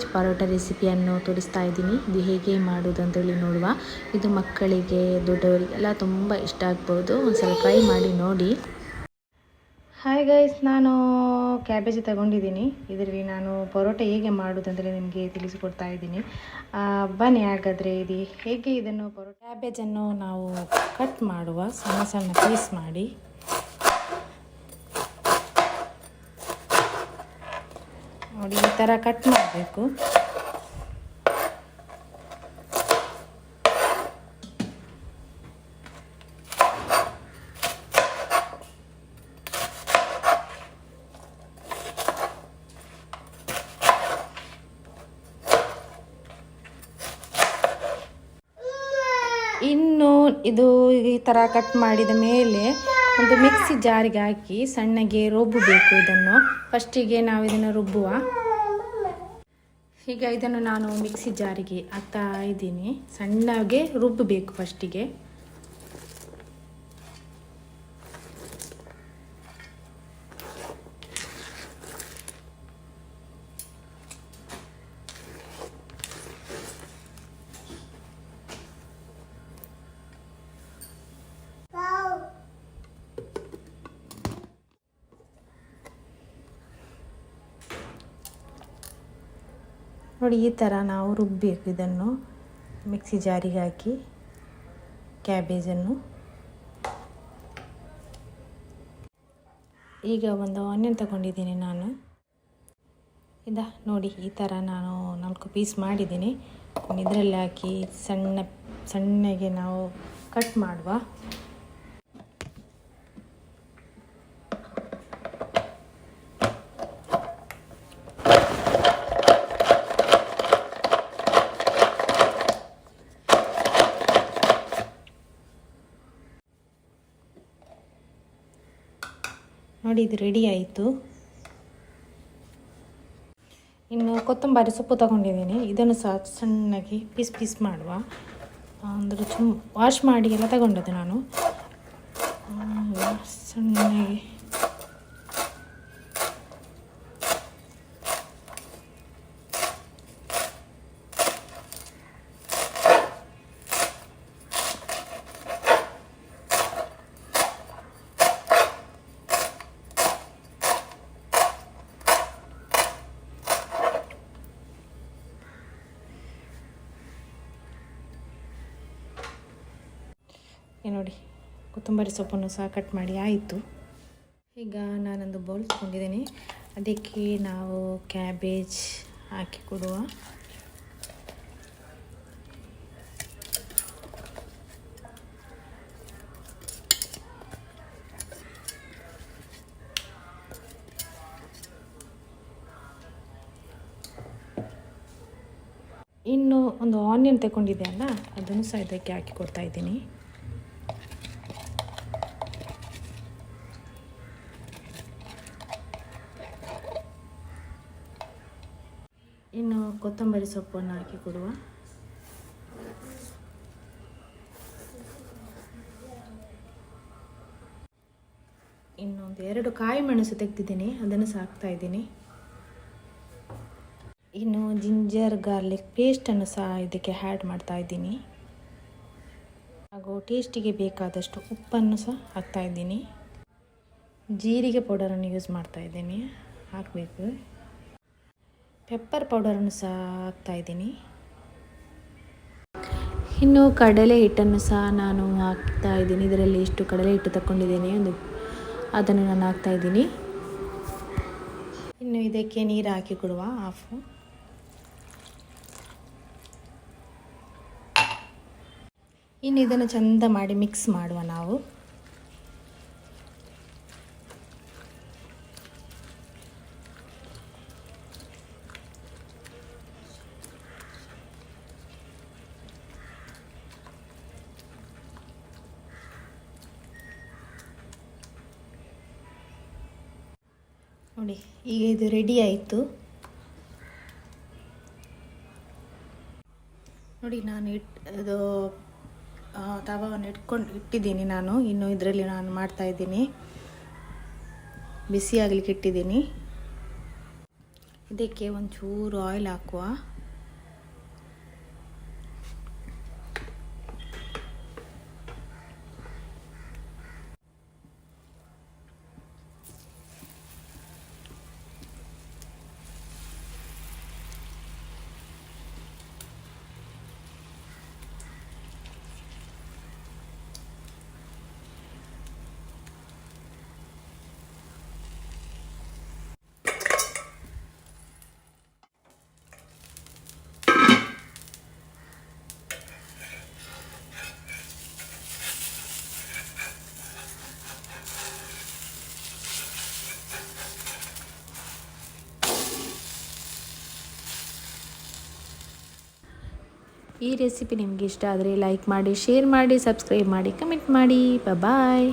Cabbage paratha ರೆಸಿಪಿಯನ್ನು ತೋರಿಸ್ತಾ ಇದ್ದೀನಿ. ಇದು ಹೇಗೆ ಮಾಡೋದು ಅಂತೇಳಿ ನೋಡುವ. ಇದು ಮಕ್ಕಳಿಗೆ ದೊಡ್ಡವರಿಗೆಲ್ಲ ತುಂಬ ಇಷ್ಟ ಆಗ್ಬೋದು. ಒಂದ್ಸಲ ಟ್ರೈ ಮಾಡಿ ನೋಡಿ. ಹಾಯ್ ಗೈಸ್, ನಾನು ಕ್ಯಾಬೇಜ್ ತಗೊಂಡಿದ್ದೀನಿ. ಇದರಲ್ಲಿ ನಾನು ಪರೋಟ ಹೇಗೆ ಮಾಡೋದು ಅಂತೇಳಿ ನಿಮಗೆ ತಿಳಿಸಿಕೊಡ್ತಾ ಇದ್ದೀನಿ. ಬನ್ನಿ ಹಾಗಾದರೆ ಇದು ಹೇಗೆ ಇದನ್ನು ಕ್ಯಾಬೇಜನ್ನು ನಾವು ಕಟ್ ಮಾಡುವ. ಸಣ್ಣ ಸಣ್ಣ ಪೀಸ್ ಮಾಡಿ ನೋಡಿ, ಈ ಥರ ಕಟ್ ಮಾಡಬೇಕು. ಇನ್ನು ಇದು ಈ ಥರ ಕಟ್ ಮಾಡಿದ ಮೇಲೆ ಒಂದು ಮಿಕ್ಸಿ ಜಾರಿಗೆ ಹಾಕಿ ಸಣ್ಣಗೆ ರುಬ್ಬಬೇಕು. ಇದನ್ನು ಫಸ್ಟಿಗೆ ನಾವು ಇದನ್ನು ರುಬ್ಬುವ. ಈಗ ಇದನ್ನು ನಾನು ಮಿಕ್ಸಿ ಜಾರಿಗೆ ಹಾಕ್ತಾ ಇದ್ದೀನಿ. ಸಣ್ಣಗೆ ರುಬ್ಬಬೇಕು ಫಸ್ಟಿಗೆ. ನೋಡಿ, ಈ ಥರ ನಾವು ರುಬ್ಬಬೇಕು. ಇದನ್ನು ಮಿಕ್ಸಿ ಜಾರಿಗೆ ಹಾಕಿ ಕ್ಯಾಬೇಜನ್ನು. ಈಗ ಒಂದು ಆನಿಯನ್ ತಗೊಂಡಿದ್ದೀನಿ ನಾನು. ನೋಡಿ, ಈ ಥರ ನಾನು 4 ಪೀಸ್ ಮಾಡಿದ್ದೀನಿ. ಇದರಲ್ಲಿ ಹಾಕಿ ಸಣ್ಣಗೆ ನಾವು ಕಟ್ ಮಾಡುವ. ನೋಡಿ, ಇದು ರೆಡಿ ಆಯಿತು. ಇನ್ನು ಕೊತ್ತಂಬರಿ ಸೊಪ್ಪು ತಗೊಂಡಿದ್ದೀನಿ. ಇದನ್ನು ಸಹ ಸಣ್ಣಗೆ ಪೀಸ್ ಮಾಡುವ. ಅಂದರೆ ವಾಶ್ ಮಾಡಿ ಎಲ್ಲ ತಗೊಂಡದ್ದು ನಾನು. ಸಣ್ಣಗೆ ನೋಡಿ, ಕೊತ್ತಂಬರಿ ಸೊಪ್ಪನ್ನು ಸಹ ಕಟ್ ಮಾಡಿ ಆಯಿತು. ಈಗ ನಾನೊಂದು ಬೌಲ್ ತಗೊಂಡಿದ್ದೀನಿ. ಅದಕ್ಕೆ ನಾವು ಕ್ಯಾಬೇಜ್ ಹಾಕಿ ಕೊಡುವ. ಇನ್ನು ಒಂದು ಆನಿಯನ್ ತಗೊಂಡಿದೆ ಅಲ್ಲ, ಅದನ್ನು ಸಹ ಇದಕ್ಕೆ ಹಾಕಿ ಕೊಡ್ತಾ ಇದ್ದೀನಿ. ಇನ್ನು ಕೊತ್ತಂಬರಿ ಸೊಪ್ಪನ್ನು ಹಾಕಿ ಕೊಡುವ. ಇನ್ನೊಂದು 2 ಕಾಯಿ ಮೆಣಸು ತೆಗೆದಿದ್ದೀನಿ, ಅದನ್ನು ಸಹ ಹಾಕ್ತಾ ಇದ್ದೀನಿ. ಇನ್ನು ಜಿಂಜರ್ ಗಾರ್ಲಿಕ್ ಪೇಸ್ಟನ್ನು ಸಹ ಇದಕ್ಕೆ ಆ್ಯಡ್ ಮಾಡ್ತಾ ಇದ್ದೀನಿ. ಹಾಗೂ ಟೇಸ್ಟಿಗೆ ಬೇಕಾದಷ್ಟು ಉಪ್ಪನ್ನು ಸಹ ಹಾಕ್ತಾ ಇದ್ದೀನಿ. ಜೀರಿಗೆ ಪೌಡರನ್ನು ಯೂಸ್ ಮಾಡ್ತಾ ಇದ್ದೀನಿ, ಹಾಕಬೇಕು. ಪೆಪ್ಪರ್ ಪೌಡರನ್ನು ಸಹ ಹಾಕ್ತಾ ಇದ್ದೀನಿ. ಇನ್ನು ಕಡಲೆ ಹಿಟ್ಟನ್ನು ಸಹ ನಾನು ಹಾಕ್ತಾ ಇದ್ದೀನಿ. ಇದರಲ್ಲಿ ಇಷ್ಟು ಕಡಲೆ ಹಿಟ್ಟು ತಗೊಂಡಿದ್ದೀನಿ, ಅದನ್ನು ನಾನು ಹಾಕ್ತಾ ಇದ್ದೀನಿ. ಇನ್ನು ಇದಕ್ಕೆ ನೀರು ಹಾಕಿ ಕೊಡುವ, ಹಾಫು. ಇನ್ನು ಇದನ್ನು ಚೆಂದ ಮಾಡಿ ಮಿಕ್ಸ್ ಮಾಡುವ ನಾವು. ನೋಡಿ, ಈಗ ಇದು ರೆಡಿ ಆಯಿತು. ನೋಡಿ, ನಾನು ಇದು ತವವನ್ನು ಇಟ್ಟಿದ್ದೀನಿ ನಾನು. ಇನ್ನು ಇದರಲ್ಲಿ ನಾನು ಮಾಡ್ತಾಯಿದ್ದೀನಿ. ಬಿಸಿ ಆಗಲಿಕ್ಕೆ ಇಟ್ಟಿದ್ದೀನಿ. ಇದಕ್ಕೆ ಒಂಚೂರು ಆಯಿಲ್ ಹಾಕುವ. ಈ ರೆಸಿಪಿ ನಿಮಗೆ ಇಷ್ಟ ಆದರೆ ಲೈಕ್ ಮಾಡಿ, ಶೇರ್ ಮಾಡಿ, ಸಬ್ಸ್ಕ್ರೈಬ್ ಮಾಡಿ, ಕಮೆಂಟ್ ಮಾಡಿ. ಬಾಯ್.